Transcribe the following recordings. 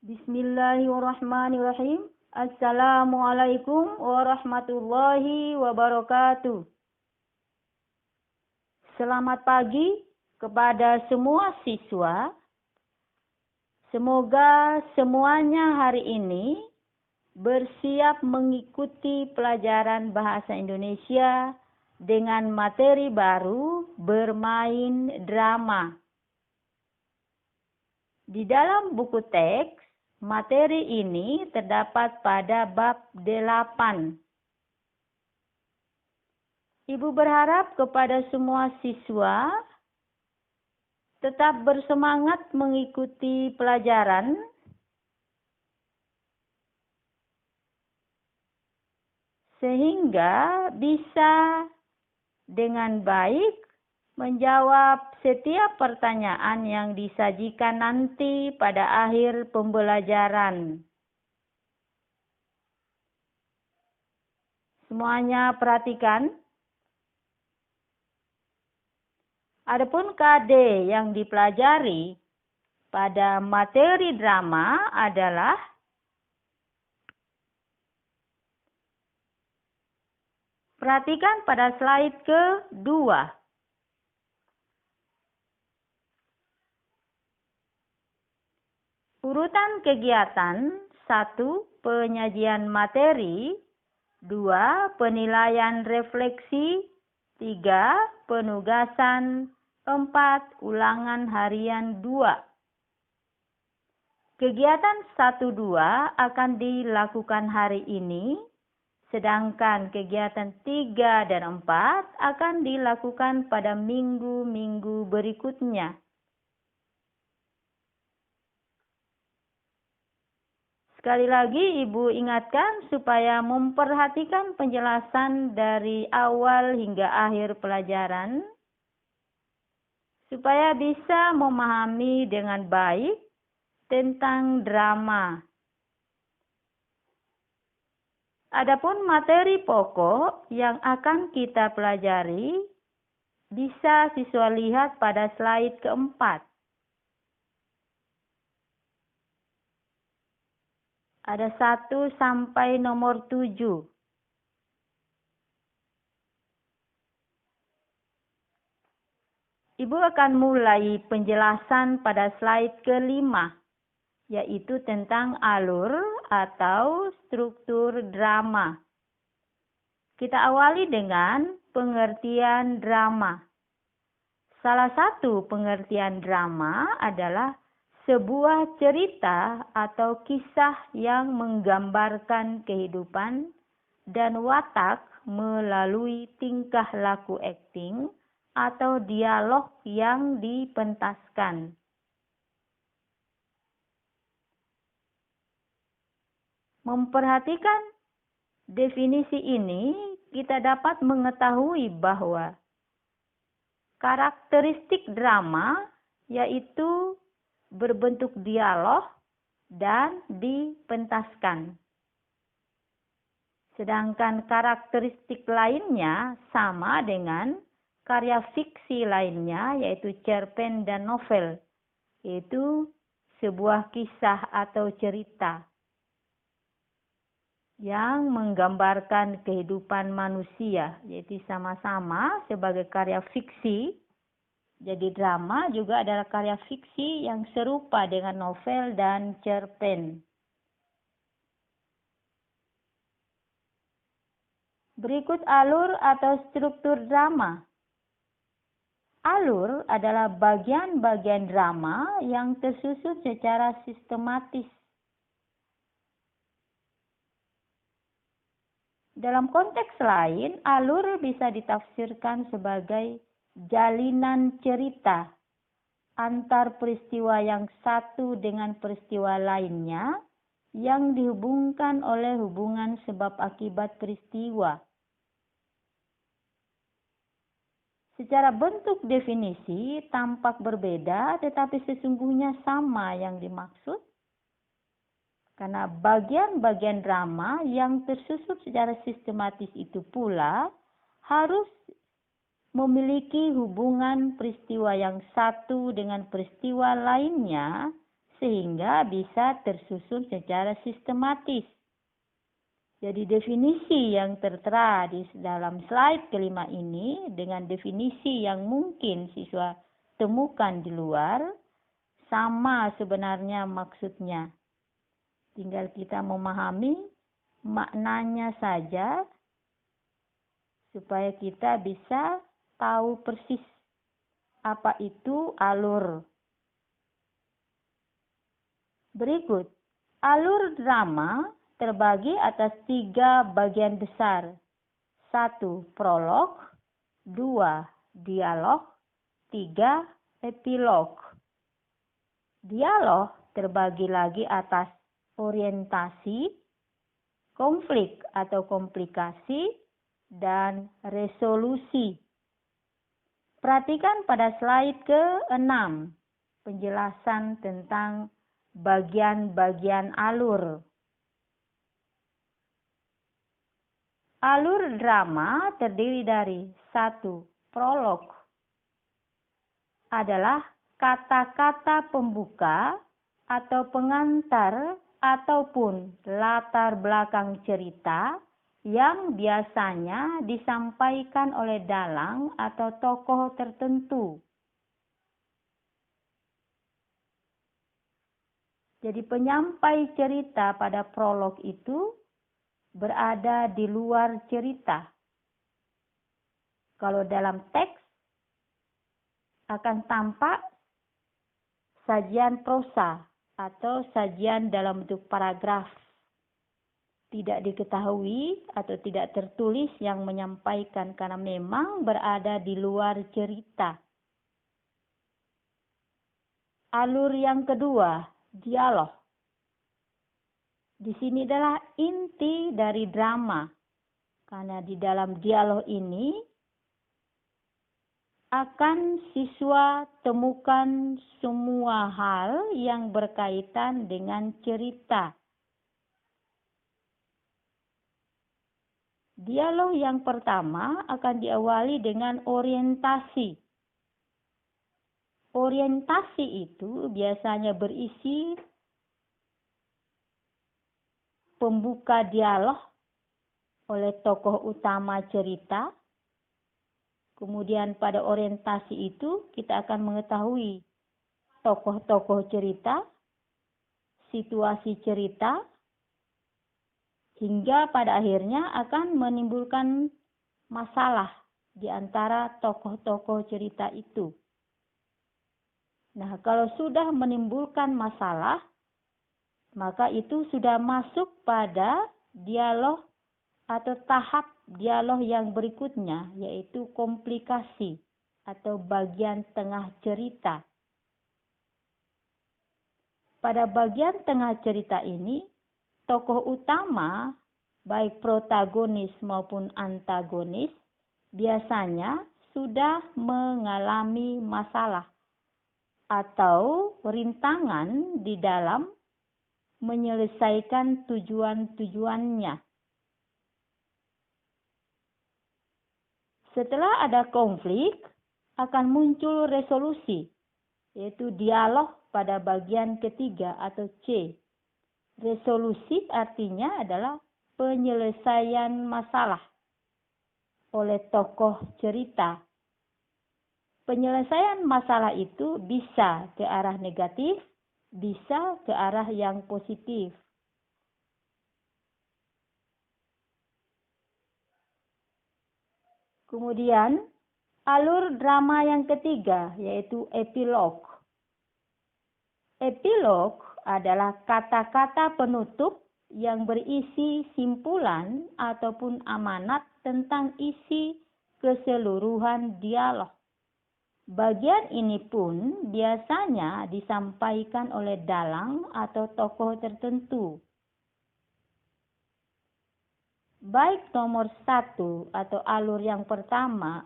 Bismillahirrahmanirrahim. Assalamualaikum warahmatullahi wabarakatuh. Selamat pagi kepada semua siswa. Semoga semuanya hari ini bersiap mengikuti pelajaran bahasa Indonesia dengan materi baru bermain drama. Di dalam buku teks, materi ini terdapat pada bab 8. Ibu berharap kepada semua siswa tetap bersemangat mengikuti pelajaran sehingga bisa dengan baik menjawab setiap pertanyaan yang disajikan nanti pada akhir pembelajaran. Semuanya perhatikan. Adapun KD yang dipelajari pada materi drama adalah perhatikan pada slide ke-2. Urutan kegiatan 1. Penyajian materi 2. Penilaian refleksi 3. Penugasan 4. Ulangan harian 2. Kegiatan 1-2 akan dilakukan hari ini, sedangkan kegiatan 3 dan 4 akan dilakukan pada minggu-minggu berikutnya. Sekali lagi Ibu ingatkan supaya memperhatikan penjelasan dari awal hingga akhir pelajaran, supaya bisa memahami dengan baik tentang drama. Adapun materi pokok yang akan kita pelajari bisa siswa lihat pada slide ke-4. Ada 1 sampai nomor 7. Ibu akan mulai penjelasan pada slide ke-5, yaitu tentang alur atau struktur drama. Kita awali dengan pengertian drama. Salah satu pengertian drama adalah sebuah cerita atau kisah yang menggambarkan kehidupan dan watak melalui tingkah laku akting atau dialog yang dipentaskan. Memperhatikan definisi ini, kita dapat mengetahui bahwa karakteristik drama yaitu berbentuk dialog dan dipentaskan. Sedangkan karakteristik lainnya sama dengan karya fiksi lainnya, yaitu cerpen dan novel, yaitu sebuah kisah atau cerita yang menggambarkan kehidupan manusia, yaitu sama-sama sebagai karya fiksi. Jadi drama juga adalah karya fiksi yang serupa dengan novel dan cerpen. Berikut alur atau struktur drama. Alur adalah bagian-bagian drama yang tersusun secara sistematis. Dalam konteks lain, alur bisa ditafsirkan sebagai jalinan cerita antar peristiwa yang satu dengan peristiwa lainnya yang dihubungkan oleh hubungan sebab akibat peristiwa. Secara bentuk definisi tampak berbeda tetapi sesungguhnya sama yang dimaksud, karena bagian-bagian drama yang tersusun secara sistematis itu pula harus memiliki hubungan peristiwa yang satu dengan peristiwa lainnya sehingga bisa tersusun secara sistematis. Jadi definisi yang tertera di dalam slide kelima ini dengan definisi yang mungkin siswa temukan di luar sama sebenarnya maksudnya. Tinggal kita memahami maknanya saja supaya kita bisa tahu persis apa itu alur. Berikut, alur drama terbagi atas 3 bagian besar. 1. Prolog, 2. Dialog, 3. Epilog. Dialog terbagi lagi atas orientasi, konflik atau komplikasi, dan resolusi. Perhatikan pada slide ke-6, penjelasan tentang bagian-bagian alur. Alur drama terdiri dari 1. Prolog adalah kata-kata pembuka atau pengantar ataupun latar belakang cerita yang biasanya disampaikan oleh dalang atau tokoh tertentu. Jadi penyampai cerita pada prolog itu berada di luar cerita. Kalau dalam teks akan tampak sajian prosa atau sajian dalam bentuk paragraf. Tidak diketahui atau tidak tertulis yang menyampaikan karena memang berada di luar cerita. Alur yang kedua, dialog. Di sini adalah inti dari drama. Karena di dalam dialog ini akan siswa temukan semua hal yang berkaitan dengan cerita. Dialog yang pertama akan diawali dengan orientasi. Orientasi itu biasanya berisi pembuka dialog oleh tokoh utama cerita. Kemudian pada orientasi itu kita akan mengetahui tokoh-tokoh cerita, situasi cerita, hingga pada akhirnya akan menimbulkan masalah di antara tokoh-tokoh cerita itu. Nah, kalau sudah menimbulkan masalah, maka itu sudah masuk pada dialog atau tahap dialog yang berikutnya, yaitu komplikasi atau bagian tengah cerita. Pada bagian tengah cerita ini, tokoh utama, baik protagonis maupun antagonis, biasanya sudah mengalami masalah atau rintangan di dalam menyelesaikan tujuan-tujuannya. Setelah ada konflik, akan muncul resolusi, yaitu dialog pada bagian ketiga atau C. Resolusi artinya adalah penyelesaian masalah oleh tokoh cerita. Penyelesaian masalah itu bisa ke arah negatif, bisa ke arah yang positif. Kemudian, alur drama yang ketiga, yaitu epilog. Epilog adalah kata-kata penutup yang berisi simpulan ataupun amanat tentang isi keseluruhan dialog. Bagian ini pun biasanya disampaikan oleh dalang atau tokoh tertentu. Baik nomor 1 atau alur yang pertama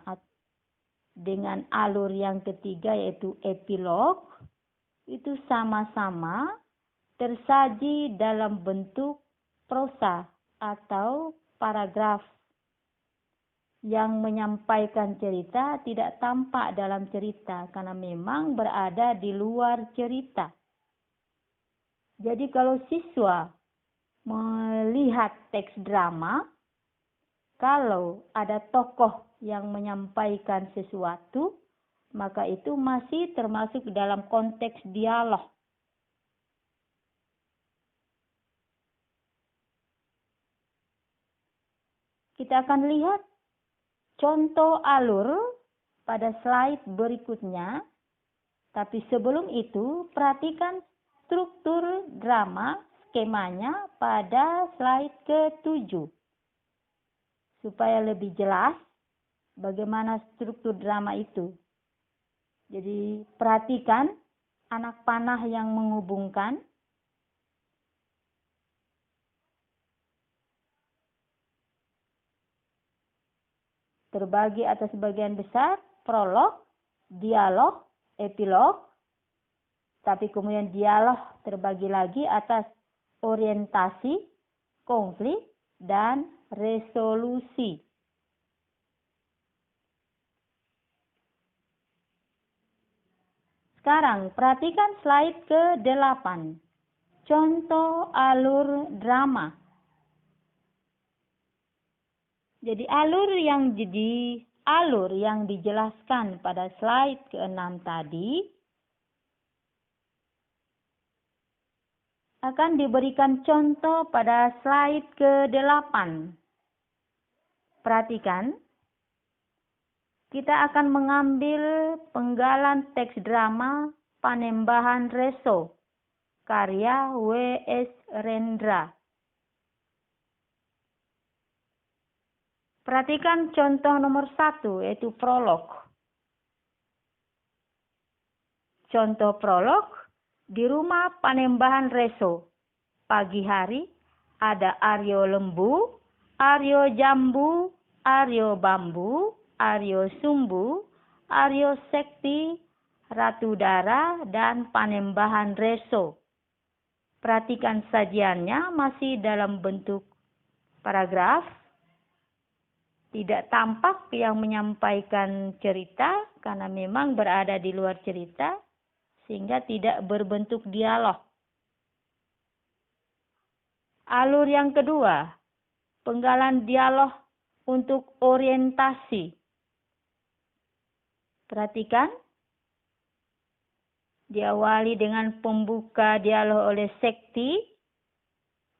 dengan alur yang ketiga yaitu epilog, itu sama-sama tersaji dalam bentuk prosa atau paragraf. Yang menyampaikan cerita tidak tampak dalam cerita karena memang berada di luar cerita. Jadi kalau siswa melihat teks drama, kalau ada tokoh yang menyampaikan sesuatu, maka itu masih termasuk dalam konteks dialog. Kita akan lihat contoh alur pada slide berikutnya. Tapi sebelum itu, perhatikan struktur drama skemanya pada slide ke-7. Supaya lebih jelas bagaimana struktur drama itu. Jadi perhatikan anak panah yang menghubungkan. Terbagi atas bagian besar, prolog, dialog, epilog. Tapi kemudian dialog terbagi lagi atas orientasi, konflik, dan resolusi. Sekarang perhatikan slide ke-8. Contoh alur drama. Jadi alur yang dijelaskan pada slide ke-6 tadi akan diberikan contoh pada slide ke-8. Perhatikan, kita akan mengambil penggalan teks drama Panembahan Reso, karya W.S. Rendra. Perhatikan contoh nomor 1, yaitu prolog. Contoh prolog, di rumah Panembahan Reso. Pagi hari ada Aryo Lembu, Aryo Jambu, Aryo Bambu, Aryo Sumbu, Aryo Sekti, Ratu Dara, dan Panembahan Reso. Perhatikan sajiannya masih dalam bentuk paragraf. Tidak tampak yang menyampaikan cerita karena memang berada di luar cerita sehingga tidak berbentuk dialog. Alur yang kedua, penggalan dialog untuk orientasi. Perhatikan, diawali dengan pembuka dialog oleh Sekti,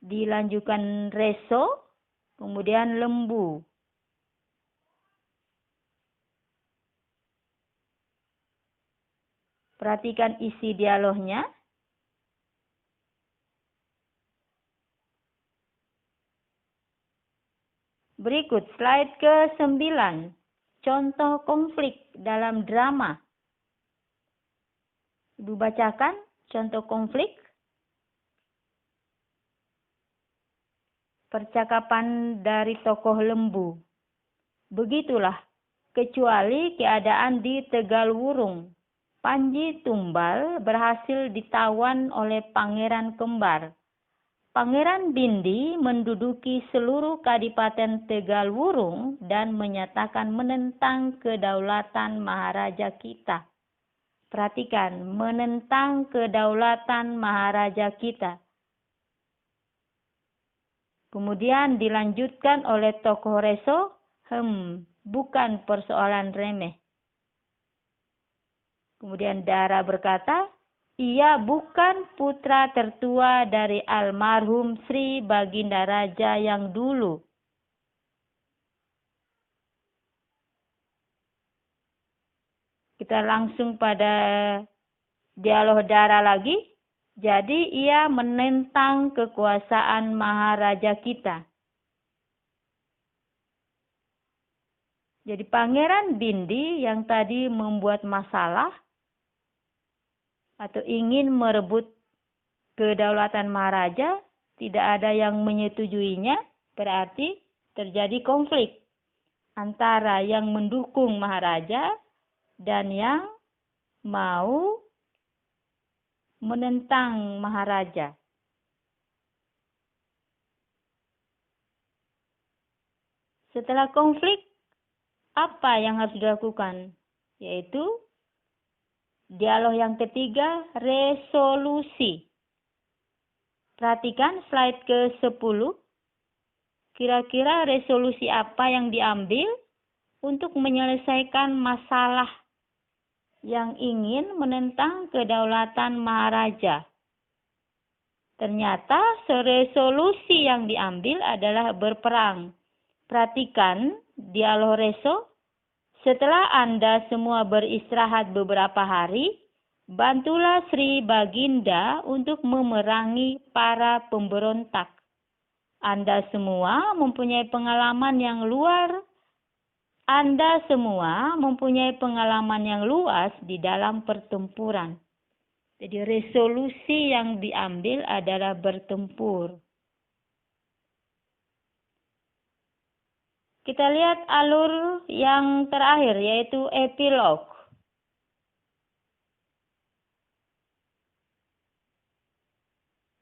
dilanjutkan Reso, kemudian Lembu. Perhatikan isi dialognya. Berikut slide ke-9. Contoh konflik dalam drama. Ibu bacakan contoh konflik. Percakapan dari tokoh Lembu. Begitulah, kecuali keadaan di Tegalwurung. Panji Tumbal berhasil ditawan oleh Pangeran Kembar. Pangeran Bindi menduduki seluruh Kadipaten Tegalwurung dan menyatakan menentang kedaulatan Maharaja kita. Perhatikan, menentang kedaulatan Maharaja kita. Kemudian dilanjutkan oleh tokoh Reso, bukan persoalan remeh. Kemudian Dara berkata, ia bukan putra tertua dari almarhum Sri Baginda Raja yang dulu. Kita langsung pada dialog Dara lagi. Jadi ia menentang kekuasaan Maharaja kita. Jadi Pangeran Bindi yang tadi membuat masalah atau ingin merebut kedaulatan Maharaja, tidak ada yang menyetujuinya, berarti terjadi konflik antara yang mendukung Maharaja dan yang mau menentang Maharaja. Setelah konflik, apa yang harus dilakukan? Yaitu dialog yang ketiga, resolusi. Perhatikan slide ke-10. Kira-kira resolusi apa yang diambil untuk menyelesaikan masalah yang ingin menentang kedaulatan Maharaja? Ternyata resolusi yang diambil adalah berperang. Perhatikan dialog reso. Setelah Anda semua beristirahat beberapa hari, bantulah Sri Baginda untuk memerangi para pemberontak. Anda semua mempunyai pengalaman yang luas di dalam pertempuran. Jadi resolusi yang diambil adalah bertempur. Kita lihat alur yang terakhir, yaitu epilog.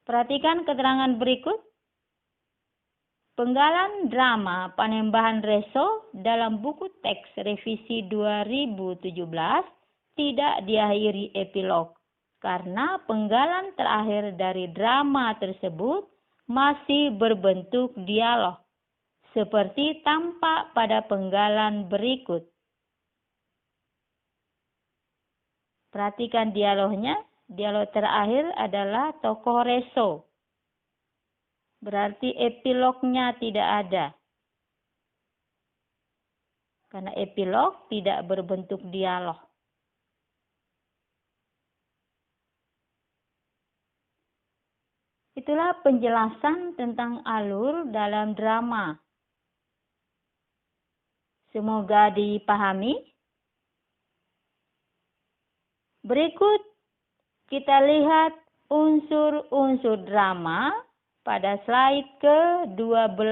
Perhatikan keterangan berikut. Penggalan drama Panembahan Reso dalam buku teks revisi 2017 tidak diakhiri epilog, karena penggalan terakhir dari drama tersebut masih berbentuk dialog, seperti tampak pada penggalan berikut. Perhatikan dialognya. Dialog terakhir adalah tokoh Reso. Berarti epilognya tidak ada. Karena epilog tidak berbentuk dialog. Itulah penjelasan tentang alur dalam drama. Semoga dipahami. Berikut kita lihat unsur-unsur drama pada slide ke-12.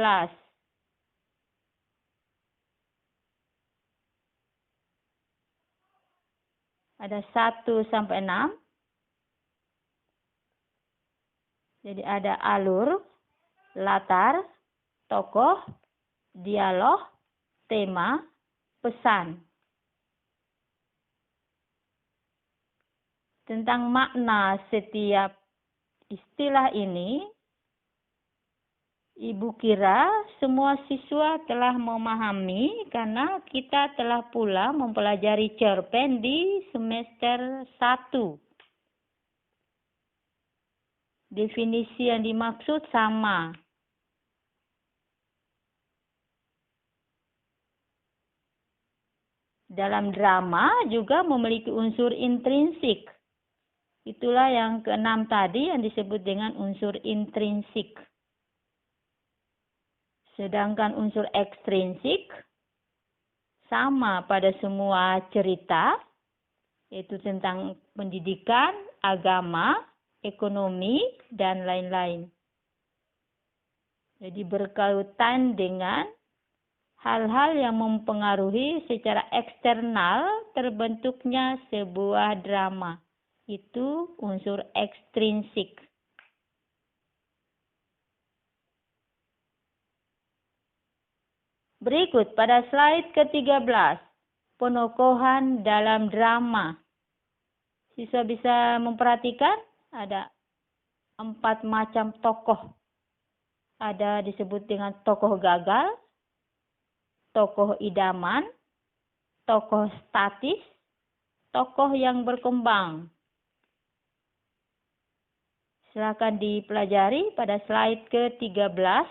Ada 1 sampai 6. Jadi ada alur, latar, tokoh, dialog, tema, pesan. Tentang makna setiap istilah ini, Ibu kira semua siswa telah memahami karena kita telah pula mempelajari cerpen di semester 1. Definisi yang dimaksud sama. Dalam drama juga memiliki unsur intrinsik. Itulah yang ke-6 tadi yang disebut dengan unsur intrinsik. Sedangkan unsur ekstrinsik sama pada semua cerita, yaitu tentang pendidikan, agama, ekonomi, dan lain-lain. Jadi berkaitan dengan hal-hal yang mempengaruhi secara eksternal terbentuknya sebuah drama. Itu unsur ekstrinsik. Berikut pada slide ke-13, penokohan dalam drama. Siswa bisa memperhatikan ada 4 macam tokoh. Ada disebut dengan tokoh gagal, tokoh idaman, tokoh statis, tokoh yang berkembang. Silakan dipelajari pada slide ke-13.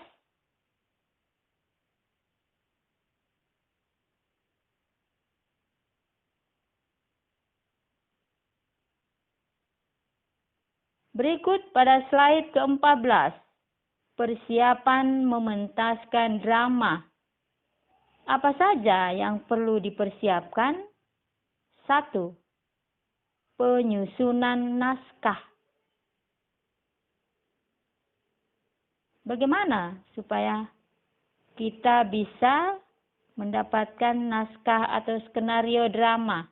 Berikut pada slide ke-14. Persiapan mementaskan drama. Apa saja yang perlu dipersiapkan? 1. Penyusunan naskah. Bagaimana supaya kita bisa mendapatkan naskah atau skenario drama?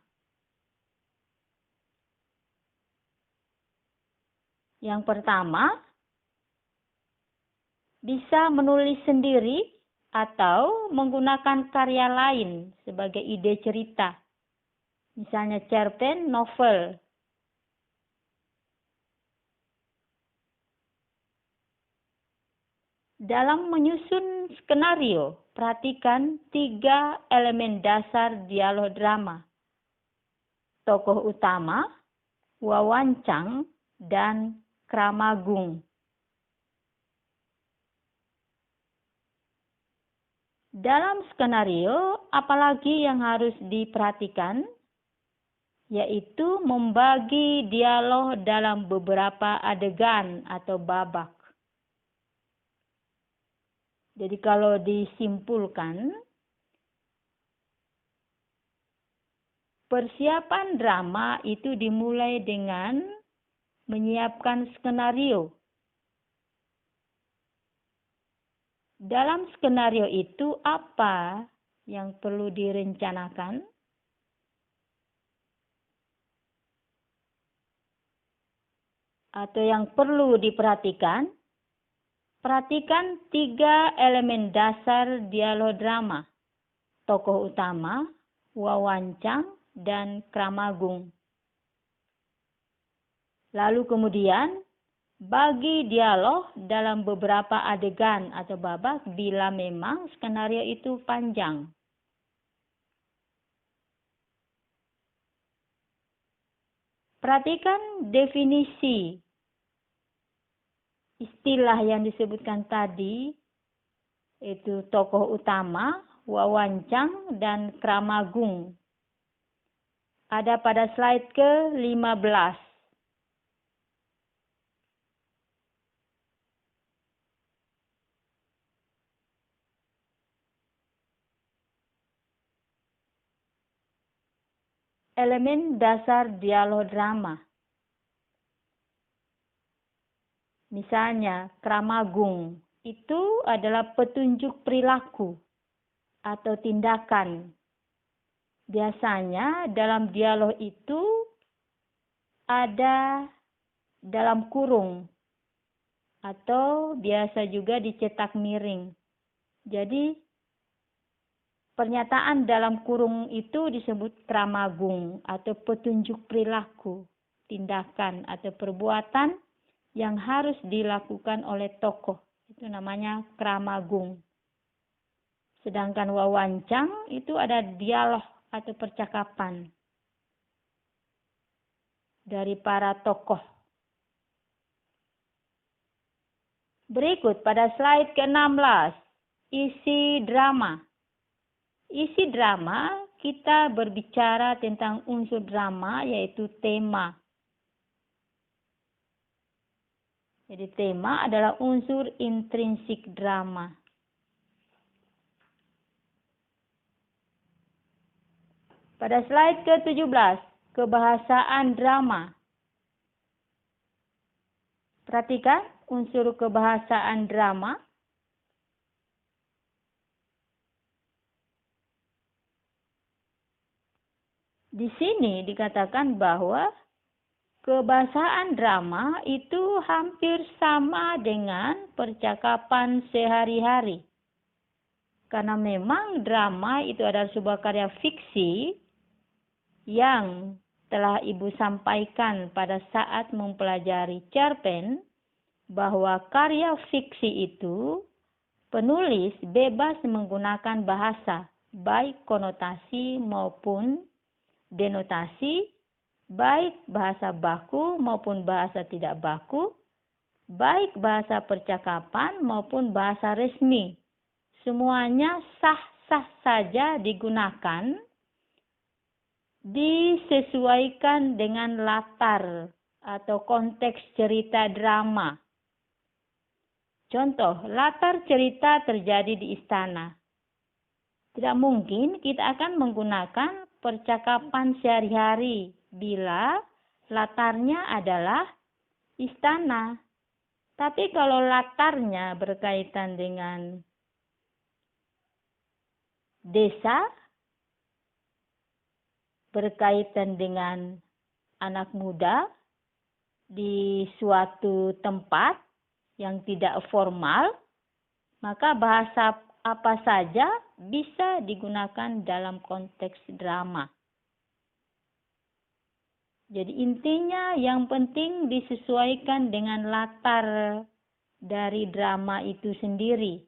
Yang pertama, bisa menulis sendiri atau menggunakan karya lain sebagai ide cerita. Misalnya cerpen, novel. Dalam menyusun skenario, perhatikan 3 elemen dasar dialog drama. Tokoh utama, wawancang, dan kramagung. Dalam skenario, apalagi yang harus diperhatikan? Yaitu membagi dialog dalam beberapa adegan atau babak. Jadi kalau disimpulkan, persiapan drama itu dimulai dengan menyiapkan skenario. Dalam skenario itu apa yang perlu direncanakan? Atau yang perlu diperhatikan? Perhatikan 3 elemen dasar dialog drama. Tokoh utama, wawancang, dan kramagung. Lalu kemudian, bagi dialog dalam beberapa adegan atau babak bila memang skenario itu panjang. Perhatikan definisi istilah yang disebutkan tadi, yaitu tokoh utama, wawancang, dan kramagung. Ada pada slide ke-15. Elemen dasar dialog drama. Misalnya, kramagung itu adalah petunjuk perilaku atau tindakan. Biasanya dalam dialog itu ada dalam kurung atau biasa juga dicetak miring. Jadi, pernyataan dalam kurung itu disebut kramagung atau petunjuk perilaku, tindakan atau perbuatan yang harus dilakukan oleh tokoh. Itu namanya kramagung. Sedangkan wawancang itu ada dialog atau percakapan dari para tokoh. Berikut pada slide ke-16, isi drama. Isi drama, kita berbicara tentang unsur drama yaitu tema. Jadi tema adalah unsur intrinsik drama. Pada slide ke-17, kebahasaan drama. Perhatikan unsur kebahasaan drama. Di sini dikatakan bahwa kebahasaan drama itu hampir sama dengan percakapan sehari-hari. Karena memang drama itu adalah sebuah karya fiksi yang telah Ibu sampaikan pada saat mempelajari cerpen bahwa karya fiksi itu penulis bebas menggunakan bahasa, baik konotasi maupun denotasi, baik bahasa baku maupun bahasa tidak baku, baik bahasa percakapan maupun bahasa resmi. Semuanya sah-sah saja digunakan, disesuaikan dengan latar atau konteks cerita drama. Contoh, latar cerita terjadi di istana. Tidak mungkin kita akan menggunakan percakapan sehari-hari bila latarnya adalah istana. Tapi kalau latarnya berkaitan dengan desa, berkaitan dengan anak muda di suatu tempat yang tidak formal, maka bahasa apa saja bisa digunakan dalam konteks drama. Jadi intinya yang penting disesuaikan dengan latar dari drama itu sendiri.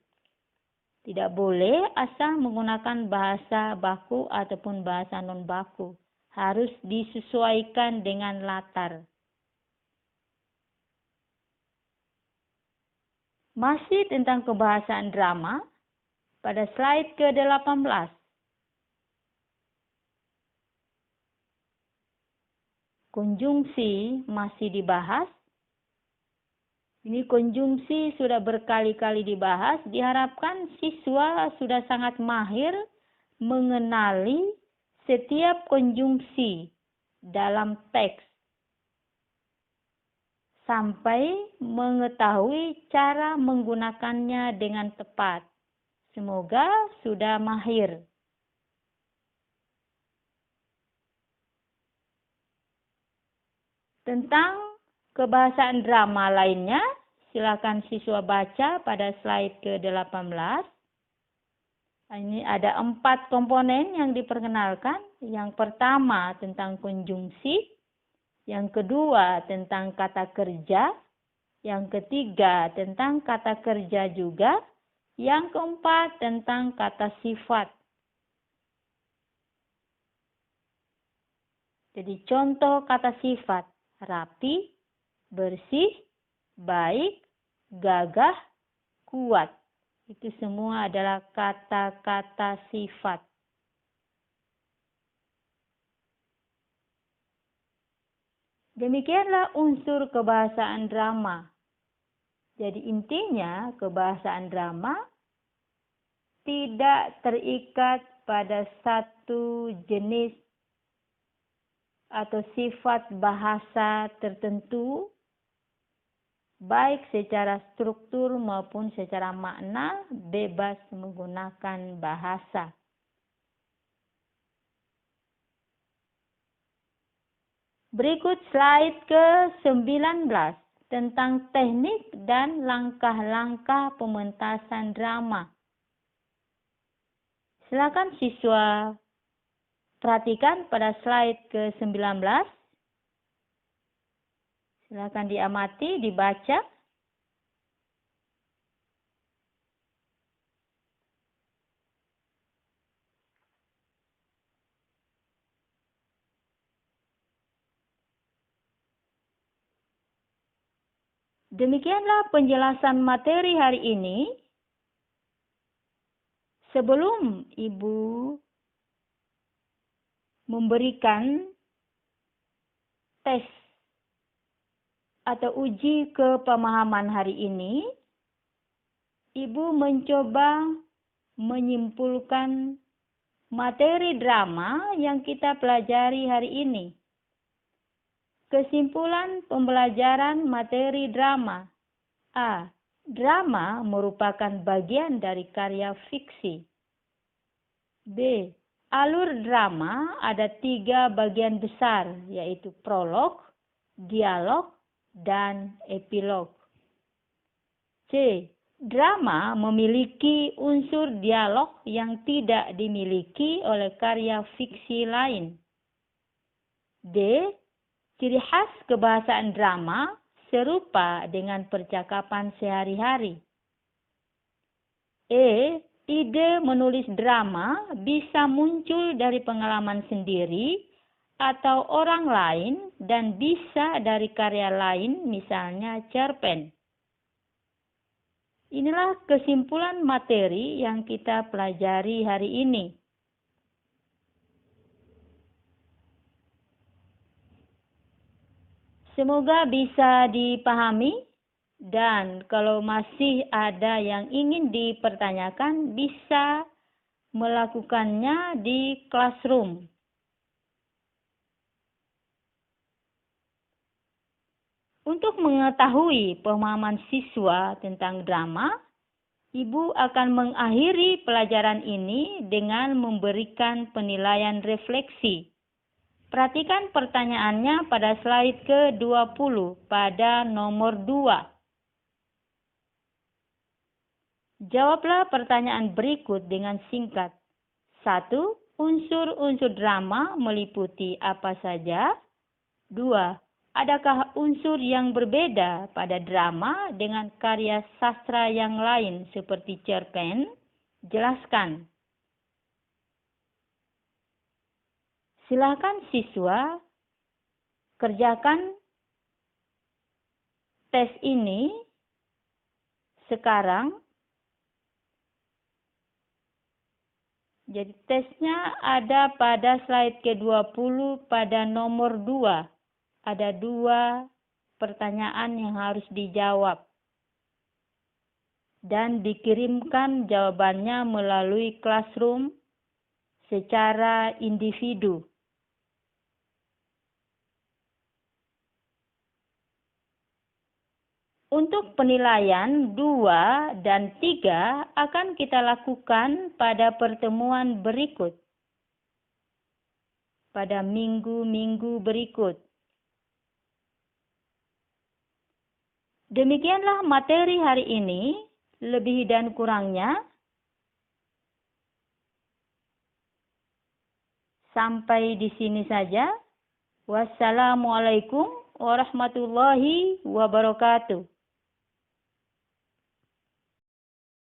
Tidak boleh asal menggunakan bahasa baku ataupun bahasa non-baku. Harus disesuaikan dengan latar. Masih tentang kebahasaan drama, pada slide ke-18. Konjungsi masih dibahas. Ini konjungsi sudah berkali-kali dibahas. Diharapkan siswa sudah sangat mahir mengenali setiap konjungsi dalam teks sampai mengetahui cara menggunakannya dengan tepat. Semoga sudah mahir. Tentang kebahasaan drama lainnya, silakan siswa baca pada slide ke-18. Ini ada 4 komponen yang diperkenalkan. Yang pertama tentang konjungsi, yang kedua tentang kata kerja, yang ketiga tentang kata kerja juga, yang keempat tentang kata sifat. Jadi contoh kata sifat: rapi, bersih, baik, gagah, kuat. Itu semua adalah kata-kata sifat. Demikianlah unsur kebahasaan drama. Jadi intinya kebahasaan drama tidak terikat pada satu jenis atau sifat bahasa tertentu, baik secara struktur maupun secara makna, bebas menggunakan bahasa. Berikut slide ke-19 tentang teknik dan langkah-langkah pementasan drama. Silakan siswa perhatikan pada slide ke-19. Silakan diamati, dibaca. Demikianlah penjelasan materi hari ini. Sebelum Ibu memberikan tes atau uji kepemahaman hari ini, Ibu mencoba menyimpulkan materi drama yang kita pelajari hari ini. Kesimpulan pembelajaran materi drama. A. Drama merupakan bagian dari karya fiksi. B. Alur drama ada 3 bagian besar, yaitu prolog, dialog, dan epilog. C. Drama memiliki unsur dialog yang tidak dimiliki oleh karya fiksi lain. D. Ciri khas kebahasaan drama serupa dengan percakapan sehari-hari. E. Ide menulis drama bisa muncul dari pengalaman sendiri atau orang lain dan bisa dari karya lain, misalnya cerpen. Inilah kesimpulan materi yang kita pelajari hari ini. Semoga bisa dipahami, dan kalau masih ada yang ingin dipertanyakan bisa melakukannya di classroom. Untuk mengetahui pemahaman siswa tentang drama, Ibu akan mengakhiri pelajaran ini dengan memberikan penilaian refleksi. Perhatikan pertanyaannya pada slide ke-20 pada nomor 2. Jawablah pertanyaan berikut dengan singkat. 1. Unsur-unsur drama meliputi apa saja? 2. Adakah unsur yang berbeda pada drama dengan karya sastra yang lain seperti cerpen? Jelaskan. Silakan siswa kerjakan tes ini sekarang. Jadi tesnya ada pada slide ke-20 pada nomor 2. Ada 2 pertanyaan yang harus dijawab. Dan dikirimkan jawabannya melalui classroom secara individu. Untuk penilaian 2 dan 3 akan kita lakukan pada pertemuan berikut. Pada minggu-minggu berikut. Demikianlah materi hari ini, lebih dan kurangnya. Sampai di sini saja. Wassalamualaikum warahmatullahi wabarakatuh.